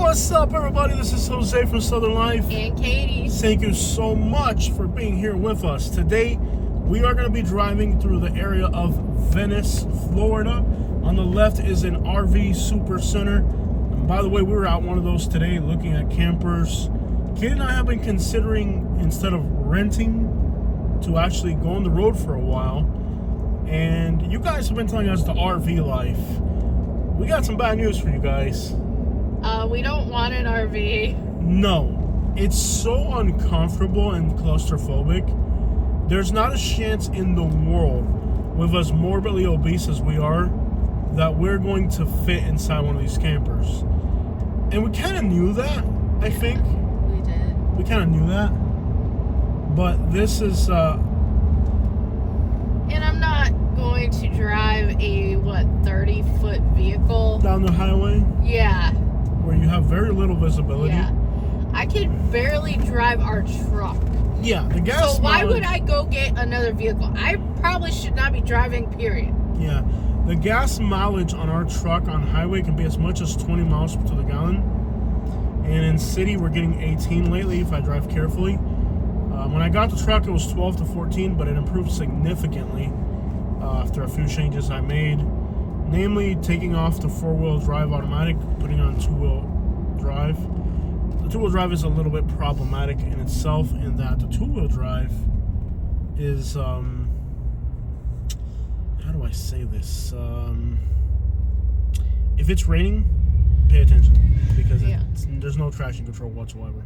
What's up, everybody? This is Jose from Southern Life. And Katie. Thank you so much for being here with us. Today, we are going to be driving through the area of Venice, Florida. On the left is an RV super center. And by the way, we were out one of those today looking at campers. Katie and I have been considering, instead of renting, to actually go on the road for a while. And you guys have been telling us the RV life. We got some bad news for you guys. We don't want an RV. No, it's so uncomfortable and claustrophobic. There's not a chance in the world, with us morbidly obese as we are, that we're going to fit inside one of these campers. And we kind of knew that, I think. We did. We kind of knew that. But this is... And I'm not going to drive a, 30-foot vehicle? Down the highway? Yeah. Where you have very little visibility. Yeah. I can barely drive our truck. Yeah, the gas So why mileage, would I go get another vehicle? I probably should not be driving, period. Yeah, the gas mileage on our truck on highway can be as much as 20 miles to the gallon. And in city, we're getting 18 lately if I drive carefully. When I got the truck, it was 12 to 14, but it improved significantly after a few changes I made. Namely, taking off the four-wheel drive automatic, putting on two-wheel drive. The two-wheel drive is a little bit problematic in itself in that the two-wheel drive is, how do I say this? If it's raining, pay attention, because there's no traction control whatsoever.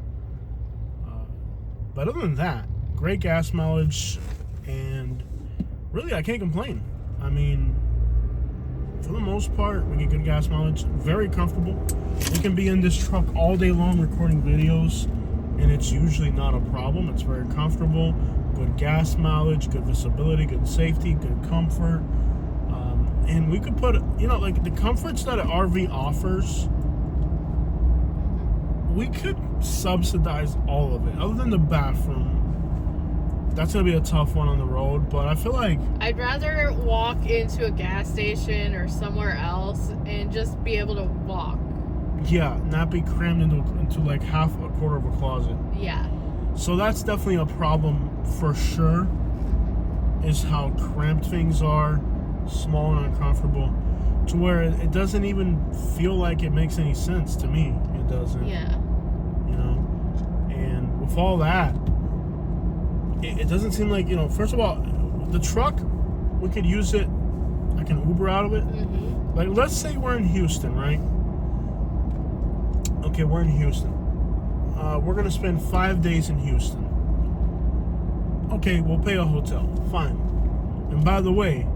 But other than that, great gas mileage, and really, I can't complain. I mean, for the most part, we get good gas mileage, very comfortable. You can be in this truck all day long recording videos, and it's usually not a problem. It's very comfortable, good gas mileage, good visibility, good safety, good comfort. And we could put, like the comforts that an RV offers, we could subsidize all of it, other than the bathroom. That's going to be a tough one on the road, but I feel like... I'd rather walk into a gas station or somewhere else and just be able to walk. Yeah, not be crammed into like a quarter of a closet. Yeah. So that's definitely a problem for sure, is how cramped things are, small and uncomfortable, to where it doesn't even feel like it makes any sense to me. It doesn't. Yeah. And with all that, it doesn't seem like, first of all, the truck, we could use it, I can Uber out of it. Mm-hmm. Like, let's say we're in Houston, right? Okay, we're in Houston. We're going to spend 5 days in Houston. Okay, we'll pay a hotel. Fine. And by the way,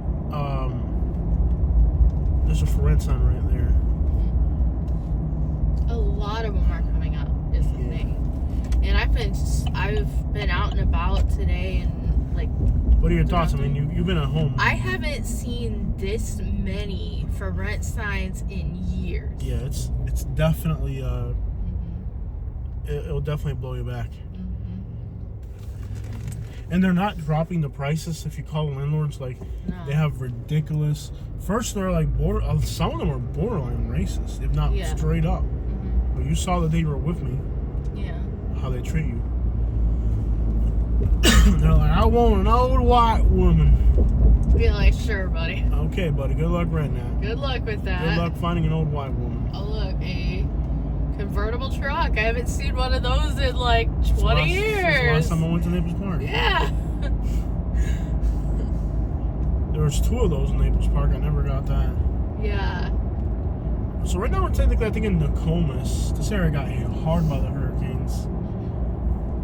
there's a for rent sign right there. A lot of them are coming up, is the thing. And I've been out and about today, and like. What are your thoughts? I mean, you've been at home. I haven't seen this many for rent signs in years. Yeah, it's definitely it'll definitely blow you back. Mm-hmm. And they're not dropping the prices. If you call the landlords, like they have ridiculous. First, they're like some of them are borderline racist, if not straight up. Mm-hmm. But you saw the day you were with me. Yeah. How they treat you. They're like, I want an old white woman. Be like, sure, buddy. Okay, buddy. Good luck right now. Good luck with that. Good luck finding an old white woman. Oh, look, a convertible truck. I haven't seen one of those in like 20 years. That's the last time I went to Naples Park. Yeah. There was 2 of those in Naples Park. I never got that. Yeah. So right now we're technically, I think, in Nokomis. This area got hit hard by the hurricanes.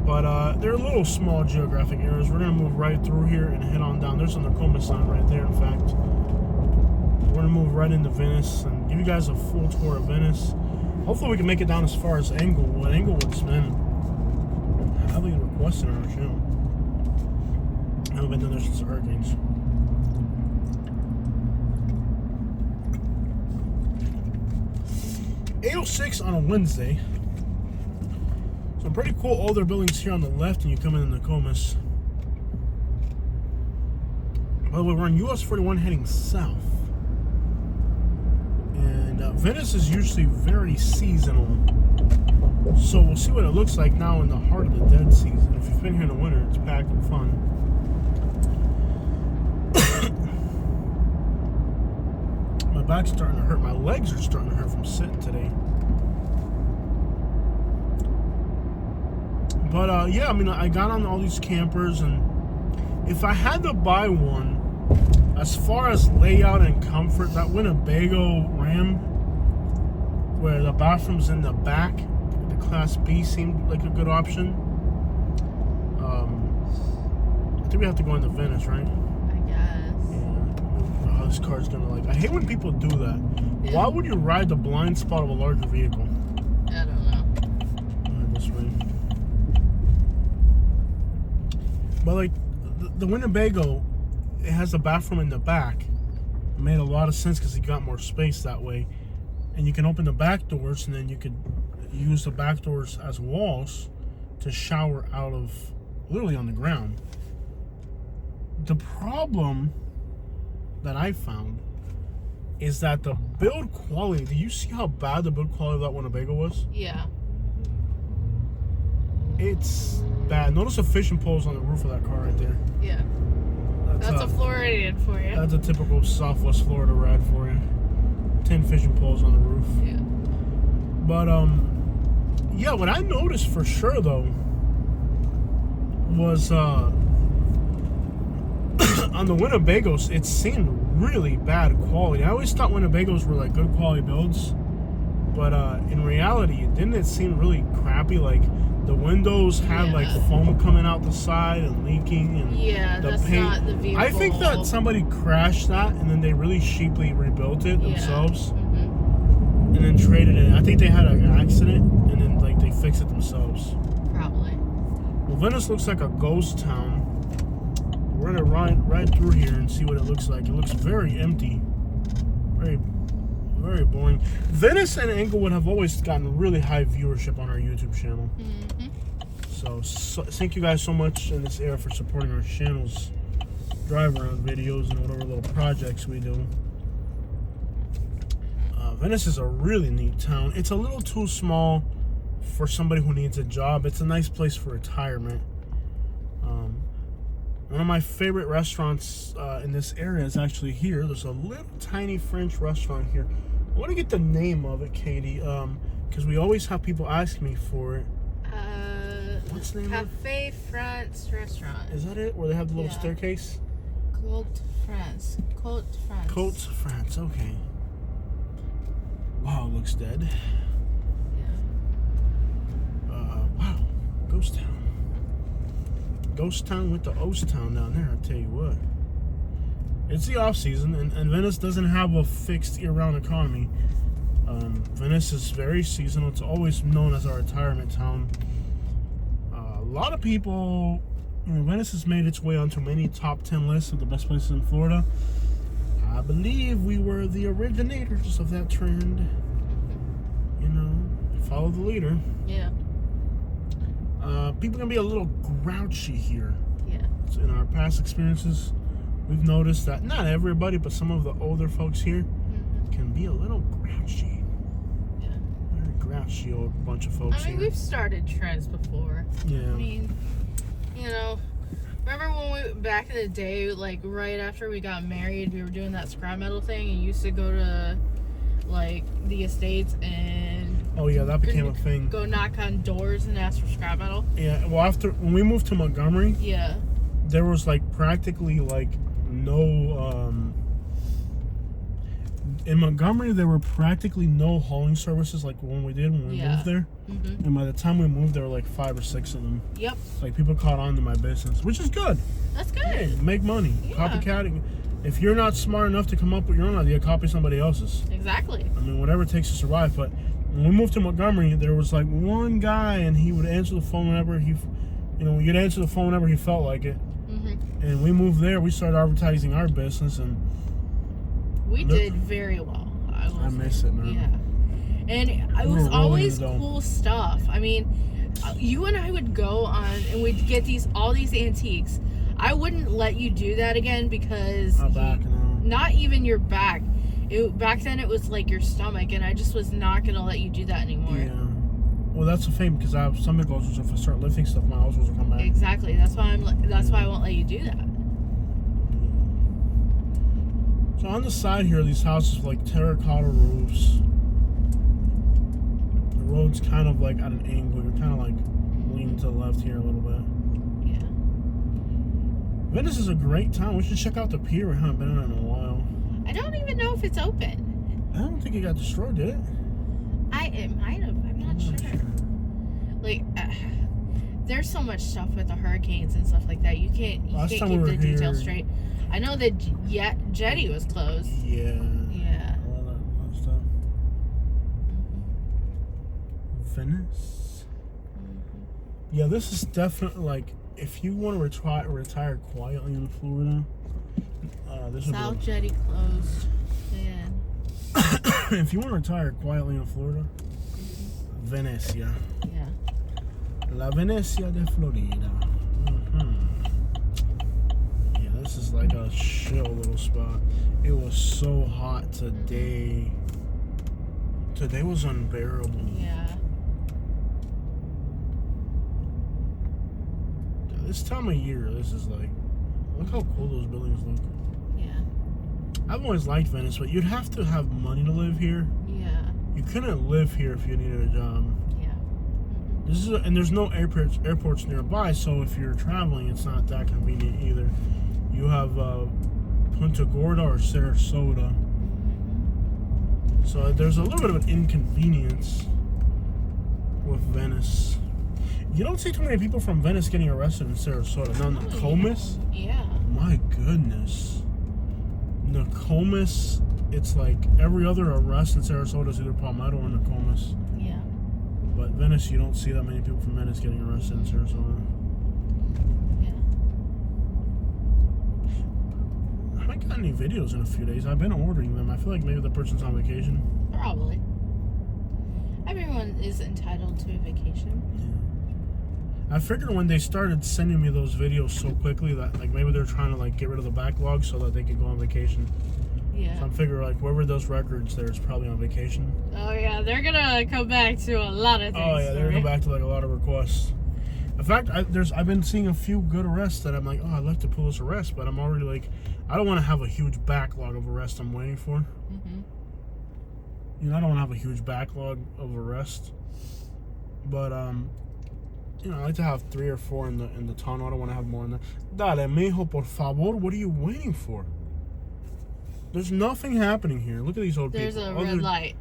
But they're little small geographic areas. We're going to move right through here and head on down. There's a Nokomis sign right there, in fact. We're going to move right into Venice and give you guys a full tour of Venice. Hopefully we can make it down as far as Englewood. Englewood's been highly requested on our channel. I haven't been down there since the hurricanes. .806 on a Wednesday. Some pretty cool older buildings here on the left, and you come in Nokomis. By the way, we're on US 41 heading south. And And Venice is usually very seasonal. So we'll see what it looks like now in the heart of the dead season. If you've been here in the winter, it's packed and fun. My back's starting to hurt. My legs are starting to hurt from sitting today. But yeah, I mean, I got on all these campers, and if I had to buy one, as far as layout and comfort, that Winnebago Ram, where the bathroom's in the back, the Class B seemed like a good option. I think we have to go into Venice, right? I guess. Yeah. Oh, this car's gonna I hate when people do that. Yeah. Why would you ride the blind spot of a larger vehicle? I don't know. This way. But like the Winnebago, it has a bathroom in the back. It made a lot of sense because you got more space that way, and you can open the back doors, and then you could use the back doors as walls to shower out of, literally on the ground. The problem that I found is that the build quality. Do you see how bad the build quality of that Winnebago was? Yeah. It's bad. Notice the fishing poles on the roof of that car right there. Yeah. That's a Floridian for you. That's a typical Southwest Florida ride for you. 10 fishing poles on the roof. Yeah. But yeah, what I noticed for sure though was on the Winnebagos, it seemed really bad quality. I always thought Winnebagos were like good quality builds, but in reality, didn't it seem really crappy? Like the windows had like foam coming out the side and leaking, and the that's paint. not the vehicle. I think that somebody crashed that and then they really cheaply rebuilt it themselves, and then traded it. I think they had an accident and then like they fixed it themselves. Probably. Well, Venice looks like a ghost town. We're gonna ride right through here and see what it looks like. It looks very empty, very boring. Venice and Englewood have always gotten really high viewership on our YouTube channel. So thank you guys so much in this era for supporting our channel's drive around videos and whatever little projects we do. Venice is a really neat town. It's a little too small for somebody who needs a job. It's a nice place for retirement. One of my favorite restaurants in this area is actually here. There's a little tiny French restaurant here. I want to get the name of it, Katie, because we always have people ask me for it. What's the name of it? Cafe France Restaurant. Is that it? Where they have the little staircase? Côte France. Côte France, okay. Wow, it looks dead. Yeah. Wow, ghost town. Ghost town with the Oast town down there, I'll tell you what. It's the off season, and Venice doesn't have a fixed year-round economy. Venice is very seasonal. It's always known as our retirement town. A lot of people, Venice has made its way onto many top 10 lists of the best places in Florida. I believe we were the originators of that trend. Follow the leader. Yeah. People can be a little grouchy here. Yeah. So in our past experiences, we've noticed that not everybody, but some of the older folks here can be a little grouchy. Yeah. Very grouchy old bunch of folks here. We've started trends before. Yeah. I mean, remember when back in the day, like right after we got married, we were doing that scrap metal thing and used to go to like the estates and oh yeah, that became a thing. Go knock on doors and ask for scrap metal. Yeah, well when we moved to Montgomery, there was like practically like no in Montgomery there were practically no hauling services like when we moved there. And by the time we moved there were like 5 or 6 of them. Yep. Like people caught on to my business, which is good. That's good. Yeah, make money. Yeah. Copycatting. If you're not smart enough to come up with your own idea, copy somebody else's. Exactly. I mean, whatever it takes to survive. But when we moved to Montgomery, there was like one guy, and he would answer the phone whenever you'd answer the phone whenever he felt like it. And we moved there. We started advertising our business, and we did very well. I miss it, man. Yeah. And it was always cool stuff. I mean, you and I would go on, and we'd get all these antiques. I wouldn't let you do that again because My back, no. not even your back. back then it was like your stomach, and I just was not gonna let you do that anymore. Yeah. Well, that's a thing because I have stomach ulcers. If I start lifting stuff, my ulcers will come back. Exactly. That's why I won't let you do that. So on the side here, these houses with like terracotta roofs. The road's kind of like at an angle. You're kind of like leaning to the left here a little bit. Yeah. Venice is a great town. We should check out the pier. We haven't been in it in a while. I don't even know if it's open. I don't think it got destroyed, did it? It might have. I'm not sure. Like, there's so much stuff with the hurricanes and stuff like that. You can't keep the details straight. I know that jetty was closed. Yeah. Yeah. All that stuff. Venice. Yeah, this is definitely like if you want to retire quietly in Florida. This would South be jetty closed. Man. if you want to retire quietly in Florida, Venecia. Yeah. La Venecia de Florida. Yeah, this is like a chill little spot. It was so hot today. Today was unbearable. Yeah. This time of year, this is like, look how cool those buildings look. Yeah. I've always liked Venice, but you'd have to have money to live here. Yeah. You couldn't live here if you needed a job. Yeah. And there's no airports nearby, so if you're traveling, it's not that convenient either. You have Punta Gorda or Sarasota. So there's a little bit of an inconvenience with Venice. You don't see too many people from Venice getting arrested in Sarasota. Now, Nokomis? Yeah. My goodness. Nokomis, it's like every other arrest in Sarasota is either Palmetto or Nokomis. Yeah. But Venice, you don't see that many people from Venice getting arrested in Sarasota. Yeah. I haven't got any videos in a few days. I've been ordering them. I feel like maybe the person's on vacation. Probably. Everyone is entitled to a vacation. I figured when they started sending me those videos so quickly that like maybe they're trying to like get rid of the backlog so that they can go on vacation. Yeah. So I'm figuring like whoever does records there is probably on vacation. Oh yeah, they're gonna come back to a lot of things. Oh yeah, they're gonna go back to like a lot of requests. In fact, I've been seeing a few good arrests that I'm like, oh, I'd like to pull this arrest, but I'm already like, I don't want to have a huge backlog of arrests I'm waiting for. You know, I don't want to have a huge backlog of arrests, but you know, I like to have 3 or 4 in the tunnel. I don't want to have more in there. Dale, mijo, por favor. What are you waiting for? There's nothing happening here. Look at these old There's people. a red light.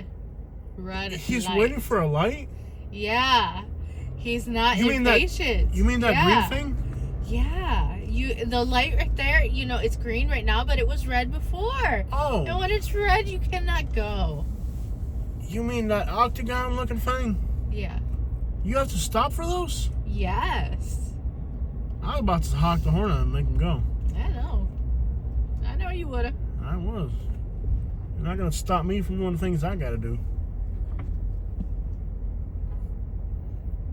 Red He's light. waiting for a light? Yeah. He's not impatient. You mean that green thing? Yeah. The light right there, you know, it's green right now, but it was red before. Oh. And when it's red, you cannot go. You mean that octagon looking thing? Yeah. You have to stop for those? Yes. I was about to honk the horn and make them go. I know. I know you would've. I was. You're not going to stop me from doing the things I got to do.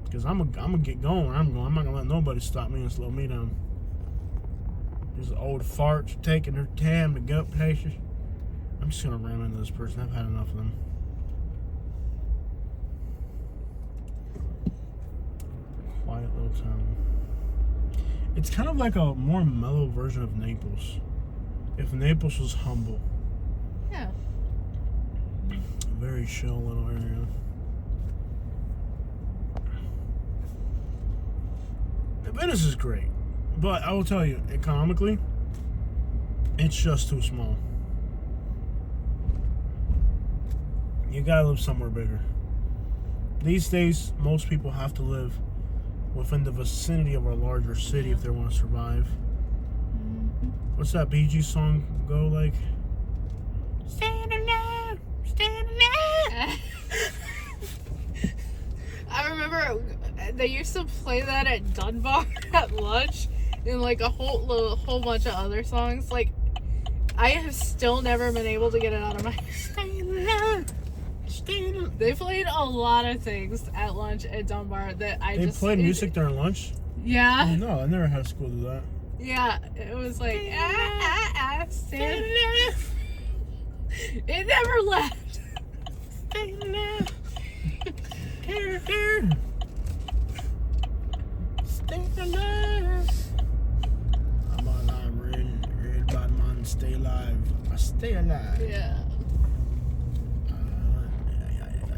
Because I'm gonna get going where I'm going. I'm not going to let nobody stop me and slow me down. These old farts taking their time to go places. I'm just going to ram into this person. I've had enough of them. Quiet little town. It's kind of like a more mellow version of Naples. If Naples was humble. Yeah. A very chill little area. Venice is great. But I will tell you, economically, it's just too small. You gotta live somewhere bigger. These days, most people have to live within the vicinity of a larger city if they want to survive. What's that Bee Gees song go like? Stand alone, stand alone. I remember they used to play that at Dunbar at lunch, and like a whole bunch of other songs. Like, I have still never been able to get it out of my stand alone. They played a lot of things at lunch at Dunbar that They played music during lunch? Yeah. Oh, no, I never had school do that. Yeah, it was like, stand It never left. Stay alive. Character. Stay alive. I'm alive, red Batman, stay alive. I stay alive. Yeah.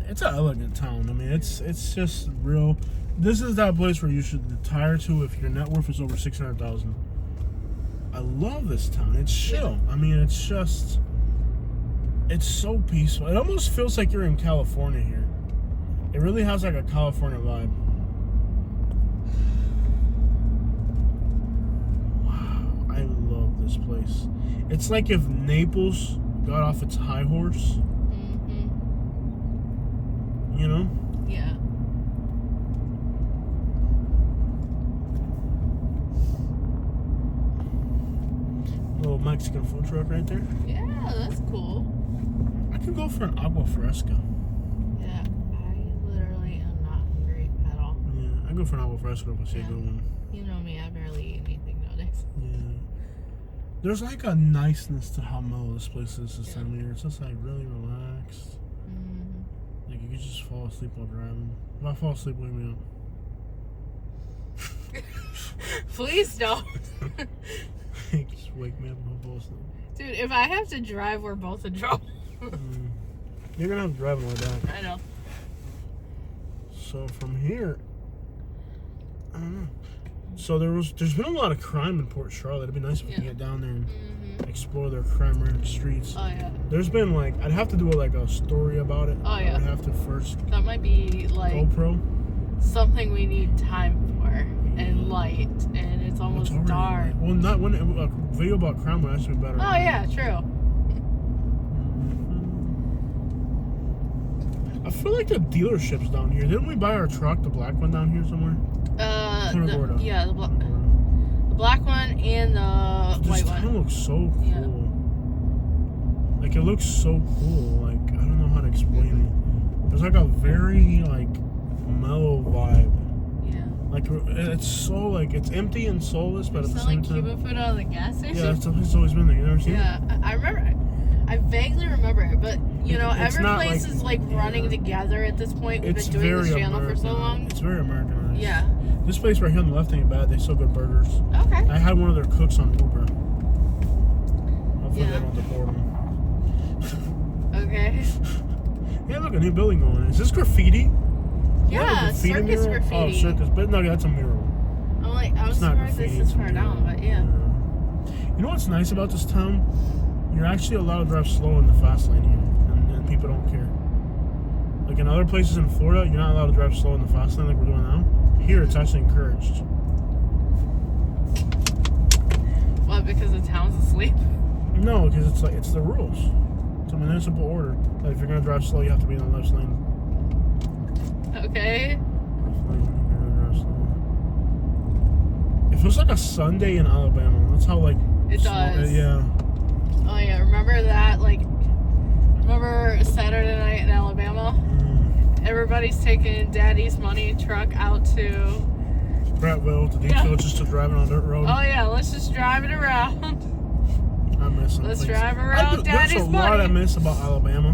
It's an elegant town. I mean, it's just real. This is that place where you should retire to if your net worth is over 600,000. I love this town. It's chill. I mean, it's so peaceful. It almost feels like you're in California here. It really has like a California vibe. Wow, I love this place. It's like if Naples got off its high horse. You know? Yeah. Little Mexican food truck right there. Yeah, that's cool. I could go for an agua fresca. Yeah, I literally am not hungry at all. Yeah, I go for an agua fresca if I see a good one. You know me, I barely eat anything nowadays. Yeah. There's like a niceness to how mellow this place is this time of year. It's just like really relaxed. Like you could just fall asleep while driving. If I fall asleep, wake me up. Please don't. Just wake me up and I'll fall asleep. Dude, if I have to drive, we're both in trouble. You're gonna have to drive on the way back. I know. So from here, I don't know. So there's been a lot of crime in Port Charlotte. It'd be nice if we could get down there and explore their crime-ridden streets. Oh yeah. There's been like I'd have to do a story about it. Oh yeah. I'd have to first That might be like GoPro. something we need time for and light, and it's almost dark. Well, not when a video about crime would actually be better. Oh yeah, true. I feel like the dealerships down here. Didn't we buy our truck, the black one, down here somewhere? The black one and the white one. This town looks so cool. Yeah. Like it looks so cool. Like I don't know how to explain it. There's like a very like mellow vibe. Yeah. Like it's so like it's empty and soulless, but at the same time. Cuban food out of the gas station. Yeah, it's always been there. You never seen it? Yeah, I remember. I vaguely remember it, but you know, It's every not place like- is like running together at this point. We've It's been doing this very channel for so long. It's very Americanized. Yeah. This place right here on the left ain't bad. They sell good burgers. Okay. I had one of their cooks on Uber. Hopefully Yeah. they don't deport them. Okay. Yeah, look, a new building going in. Is this graffiti? Yeah, Is that a circus mural? graffiti. Oh, circus. But no, that's a mural. I'm like, I was It's not surprised graffiti. this is It's a far mural. down, but yeah. You know what's nice about this town? You're actually allowed to drive slow in the fast lane here, and people don't care. Like in other places in Florida, you're not allowed to drive slow in the fast lane like we're doing now. Here, it's actually encouraged. What? Because the town's asleep. No, because it's the rules. It's a municipal order that if you're gonna drive slow, you have to be in the left lane. Okay. Left lane, you're gonna drive slow. It feels like a Sunday in Alabama. That's how like. It slow- does. Yeah. Oh yeah, remember that? Like, remember Saturday night in Alabama? Everybody's taking Daddy's money truck out to Prattville to detail just to driving on dirt road. Oh yeah, let's just drive it around. I miss some Let's places. drive around Daddy's There's a money. lot I miss about Alabama,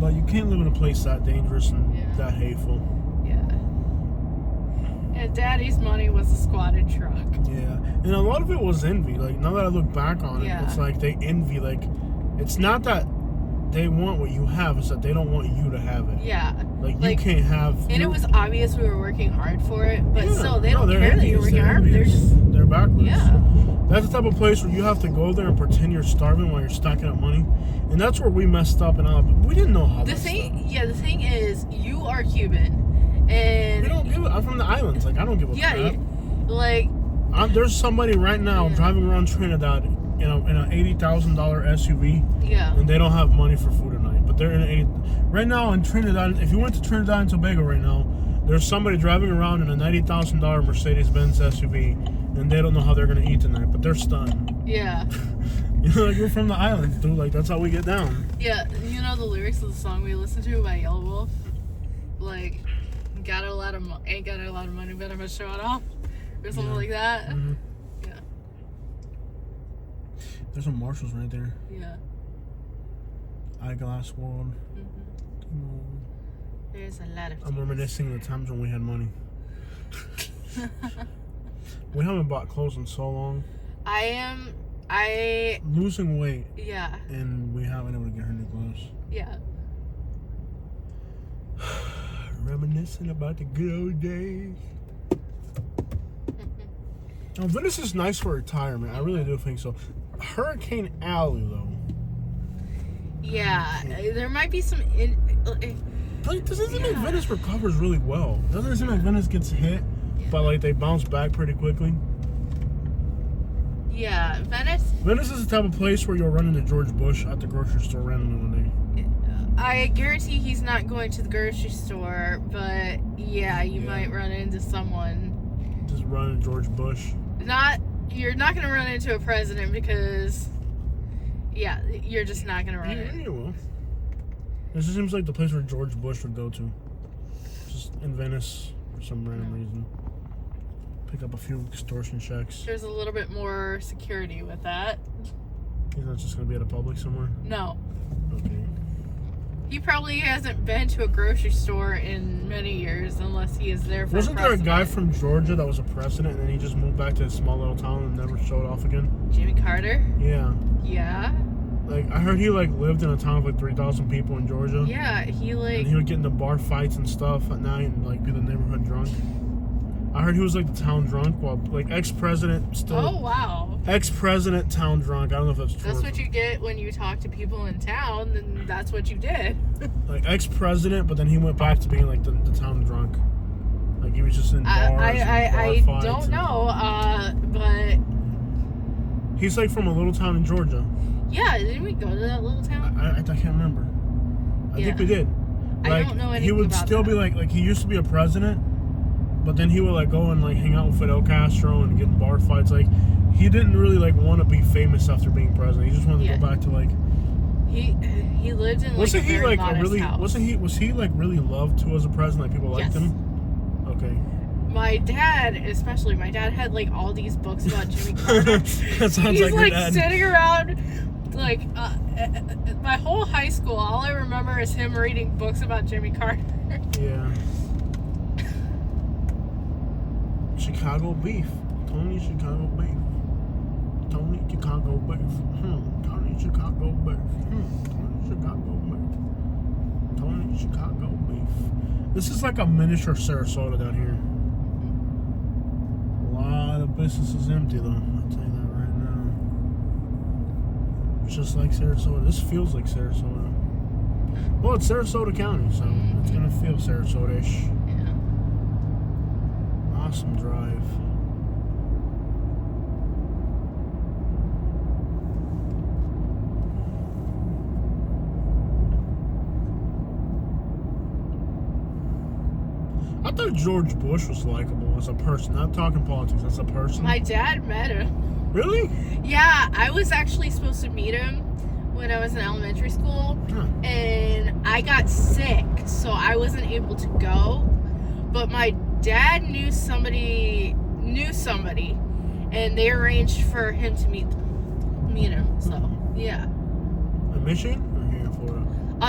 but you can't live in a place that dangerous and that hateful. Yeah. And Daddy's money was a squatted truck. Yeah, and a lot of it was envy. Like now that I look back on it, it's like they envy. Like it's not that they want what you have; it's that they don't want you to have it. Yeah. Like you can't have. And it was obvious we were working hard for it, but still, they don't they're care that you're envious, working hard. They're just they're backwards. Yeah. That's the type of place where you have to go there and pretend you're starving while you're stacking up money, and that's where we messed up in Alabama. We didn't know how. The thing is, you are Cuban, and we don't give it. I'm from the islands. Like I don't give a crap. Like there's somebody right now driving around Trinidad in a $80,000 SUV. Yeah. And they don't have money for food tonight, but they're right now in Trinidad. If you went to Trinidad and Tobago right now, there's somebody driving around in a $90,000 Mercedes-Benz SUV, and they don't know how they're gonna eat tonight, but they're stunned. Yeah. You know, like we're from the islands, dude. Like that's how we get down. Yeah, you know the lyrics of the song we listened to by Yellow Wolf, like ain't got a lot of money, but I'm gonna show it off, or something like that. Mm-hmm. Yeah. There's some Marshalls right there. Yeah. Eyeglass World. There's a lot of I'm things. reminiscing the times when we had money. We haven't bought clothes in so long. I Losing weight, yeah. and we haven't been able to get her new clothes. Yeah. Reminiscing about the good old days. Now, Venice is nice for retirement. I really do think so. Hurricane Alley, though. Yeah, there might be some. Like, this doesn't mean Venice recovers really well. Doesn't it seem like Venice gets hit, but like they bounce back pretty quickly? Yeah, Venice. Venice is the type of place where you'll run into George Bush at the grocery store randomly one day. I guarantee he's not going to the grocery store, but yeah, you might run into someone. Just run into George Bush. You're not going to run into a president because, yeah, you're just not going to run into. Yeah, you will. This just seems like the place where George Bush would go to. Just in Venice for some random reason. Pick up a few extortion checks. There's a little bit more security with that. He's not just going to be at a Publix somewhere? No. Okay. He probably hasn't been to a grocery store in many years unless he is there for Wasn't there a guy from Georgia that was a president and then he just moved back to his small little town and never showed off again? Jimmy Carter? Yeah. Yeah. Like, I heard he, like, lived in a town of, like, 3,000 people in Georgia. Yeah, And he would get into bar fights and stuff at night and, like, be the neighborhood drunk. I heard he was, like, the town drunk while, like, ex-president still... Oh, wow. Ex-president town drunk. I don't know if that's true. That's what you get when you talk to people in town, then that's what you did. Like, ex-president, but then he went back to being, like, the town drunk. Like, he was just in bars I bar fights. don't know, but... He's, like, from a little town in Georgia. Yeah, didn't we go to that little town? I can't remember. I think we did. Like, I don't know anything he would about still that. be, like, he used to be a president, but then he would, like, go and, like, hang out with Fidel Castro and get in bar fights. Like, he didn't really, like, want to be famous after being president. He just wanted to go back to, like... He lived in, like, a very modest house. Was he, like, really loved too as a president? Like, people liked him? Okay. My dad, especially, had, like, all these books about Jimmy Carter. That sounds He's, like your dad. sitting around, like, my whole high school, all I remember is him reading books about Jimmy Carter. Yeah. Chicago beef. Tony Chicago beef. Tony Chicago beef. Tony Chicago beef. Tony Chicago beef. Tony Chicago beef. This is like a miniature Sarasota down here. A lot of businesses empty though. I'll tell you that right now. It's just like Sarasota. This feels like Sarasota. Well, it's Sarasota County, so it's gonna feel Sarasota-ish. Yeah. Awesome drive. I thought George Bush was likable as a person. Not talking politics, as a person. My dad met him. Really? Yeah, I was actually supposed to meet him when I was in elementary school, and I got sick, so I wasn't able to go. But my dad knew somebody, and they arranged for him to meet him. So yeah. In Michigan or here in Florida?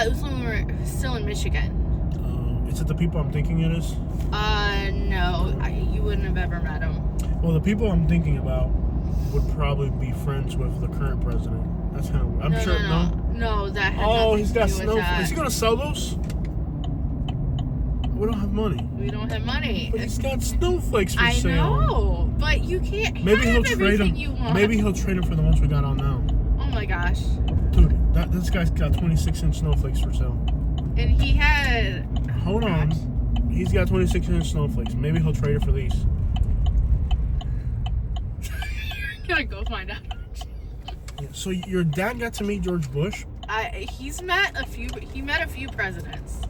It was when we were still in Michigan. Is it the people I'm thinking it is? No, you wouldn't have ever met him. Well, the people I'm thinking about would probably be friends with the current president. That's kind of. I'm sure. No, that had Oh, nothing he's to got do with snowflakes. that. Is he gonna sell those? We don't have money. We don't have money. But he's got snowflakes for I sale. know, but you can't Maybe have he'll trade everything them. you want. Maybe he'll trade them for the ones we got on now. Oh my gosh. Dude, this guy's got 26-inch snowflakes for sale. And he had... Hold on. He's got 26-inch snowflakes. Maybe he'll trade it for these. Gotta go find out. Yeah, so your dad got to meet George Bush? He met a few presidents.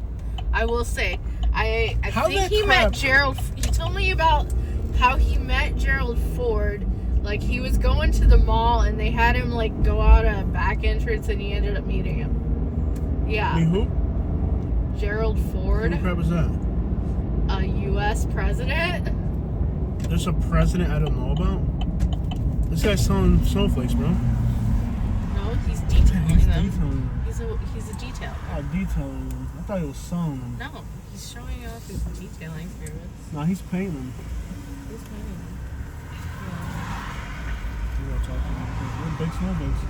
I will say. I think he met Gerald... He told me about how he met Gerald Ford. Like, he was going to the mall, and they had him, like, go out a back entrance, and he ended up meeting him. Yeah. I mean, who? Gerald Ford. Who the crap is that? A U.S. president. There's a president I don't know about? This guy's selling snowflakes, bro. No, he's detailing them. He's He's a detailer. Oh, detailing them. I thought he was selling them. No, he's showing off his detailing service. No, he's painting them. He's painting them. You gotta talk to him. They're big snowflakes.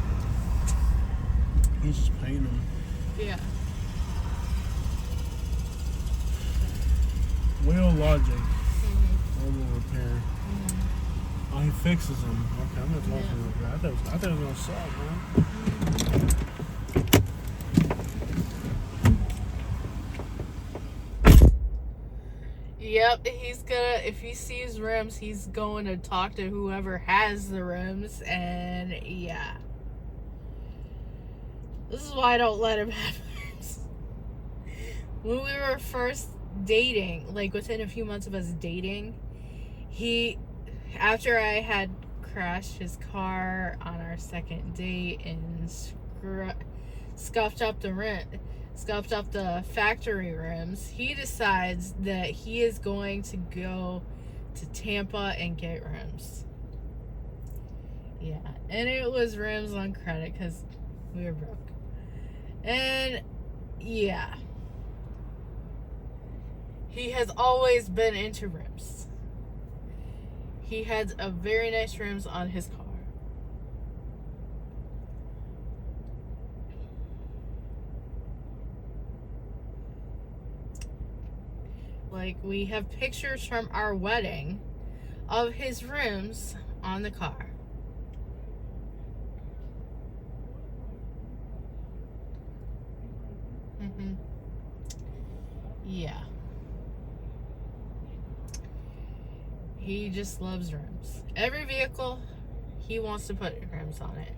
He's just painting them. Yeah. Wheel Logic. Mm-hmm. Mobile repair. Mm-hmm. Oh, he fixes them. Okay, I'm gonna talk to him about that. I thought it was gonna sell, man. Yep, he's gonna, if he sees rims, he's going to talk to whoever has the rims, and yeah. This is why I don't let him have rims. When we were first dating, like within a few months of us dating, after I had crashed his car on our second date and scuffed up the factory rims, he decides that he is going to go to Tampa and get rims. Yeah, and it was rims on credit because we were broke. And yeah, he has always been into rims. He has a very nice rims on his car. Like, we have pictures from our wedding of his rims on the car. Yeah. He just loves rims. Every vehicle, he wants to put rims on it.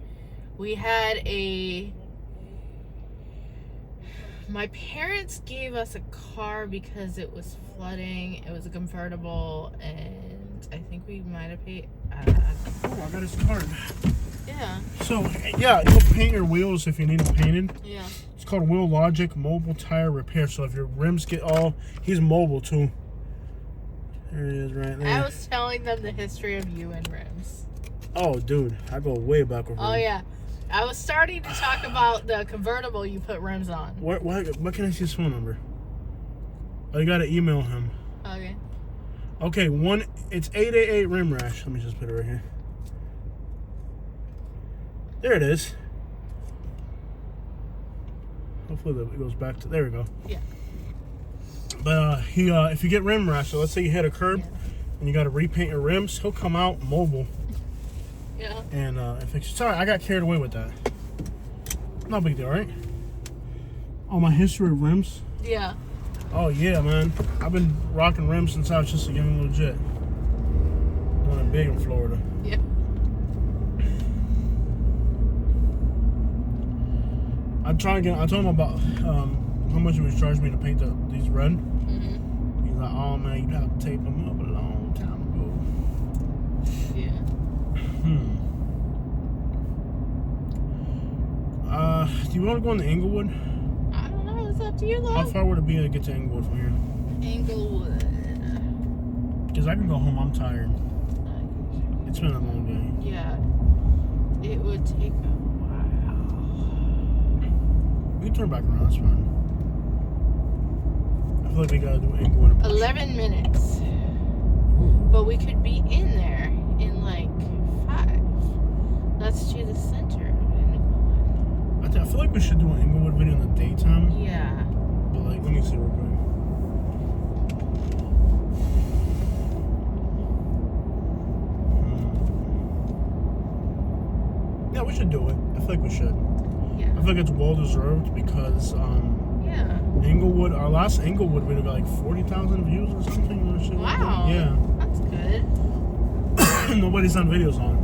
My parents gave us a car because it was flooding. It was a convertible, and I think we might have paid. Oh, I got his card. Yeah. So, yeah, he'll paint your wheels if you need them painted. Yeah. It's called Wheel Logic Mobile Tire Repair. So if your rims get all, he's mobile too. There it is right there. I was telling them the history of you and rims. Oh, dude, I go way back with rims. Oh, yeah. I was starting to talk about the convertible you put rims on. What can I see his phone number? Oh, you gotta email him. Okay. Okay, it's 888 Rim Rash. Let me just put it right here. There it is. Hopefully it goes back to, there we go. Yeah. But if you get rim rash, so let's say you hit a curb and you got to repaint your rims, he'll come out mobile. Yeah. And fix it. Sorry, I got carried away with that. No big deal, right? Oh, my history of rims? Yeah. Oh, yeah, man. I've been rocking rims since I was just a young little jet. Doing it big in Florida. Yeah. I told him about how much he was charging me to paint these red. Mm-hmm. He's like, oh, man, you'd have to tape them up a long time ago. Yeah. Do you want to go into Inglewood? I don't know. It's up to you, though. How far would it be to get to Inglewood from here? Inglewood. Because I can go home. I'm tired. It's been a long day. Yeah. It would take a while. We can turn back around. That's fine. I feel like we gotta do Inglewood. 11 minutes. But we could be in there in like 5. Let's do the center of Inglewood. I feel like we should do an Inglewood video in the daytime. Yeah. But like, let me see real quick. Yeah, we should do it. I feel like we should. Yeah. I feel like it's well deserved because Yeah. Inglewood, our last Inglewood video got like 40,000 views or something. Or shit like that. Wow. Yeah. That's good. Nobody's done videos on it.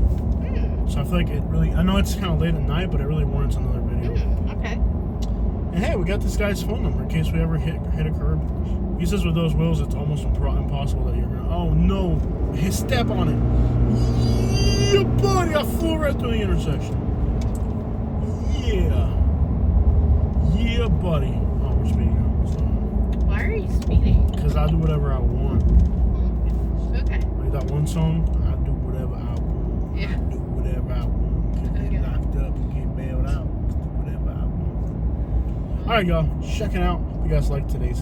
So I feel like it really, I know it's kind of late at night, but it really warrants another video. Okay. And hey, we got this guy's phone number in case we ever hit a curb. He says with those wheels, it's almost impossible that you're gonna, oh no, his step on it. Yeah, buddy, I flew right through the intersection. Yeah. Yeah, buddy. Oh, we're speeding now. So. Why are you speeding? Because I do whatever I want. Okay. Like that one song, I do whatever I want. Yeah. I do whatever I want. Get locked up and get bailed out. Do whatever I want. All right, y'all. Checking out. If you guys like today's